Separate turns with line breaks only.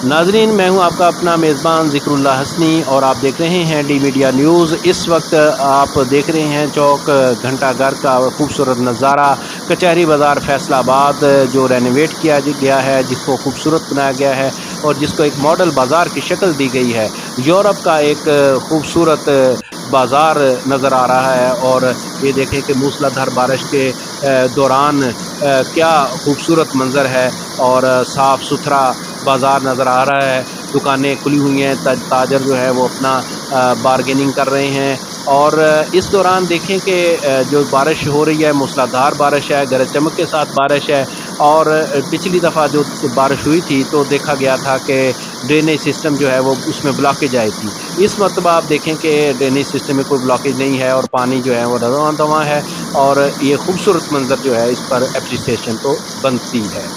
नाजरीन, मैं हूं आपका अपना मेज़बान ज़िक्रुल्लाह हसनी और आप देख रहे हैं डी मीडिया न्यूज़। इस वक्त आप देख रहे हैं चौक घंटाघर का खूबसूरत नज़ारा। कचहरी बाज़ार फैसलाबाद जो रेनोवेट किया गया है, जिसको खूबसूरत बनाया गया है और जिसको एक मॉडल बाज़ार की शक्ल दी गई है। यूरोप का एक खूबसूरत बाज़ार नज़र आ रहा है और ये देखें कि मूसलाधार बारिश के दौरान क्या खूबसूरत मंज़र है और साफ़ सुथरा बाज़ार नज़र आ रहा है। दुकानें खुली हुई हैं, ताजर जो है वो अपना बार्गेनिंग कर रहे हैं और इस दौरान देखें कि जो बारिश हो रही है, मूसलाधार बारिश है, गरज चमक के साथ बारिश है और पिछली दफ़ा जो बारिश हुई थी तो देखा गया था कि ड्रेनेज सिस्टम जो है वो उसमें ब्लॉकेज आई थी। इस मरतबा आप देखें कि ड्रेनेज सिस्टम में कोई ब्लॉकेज नहीं है और पानी जो है वो रवां दवां है और ये खूबसूरत मंज़र जो है इस पर एप्रिसिएशन तो बनती है।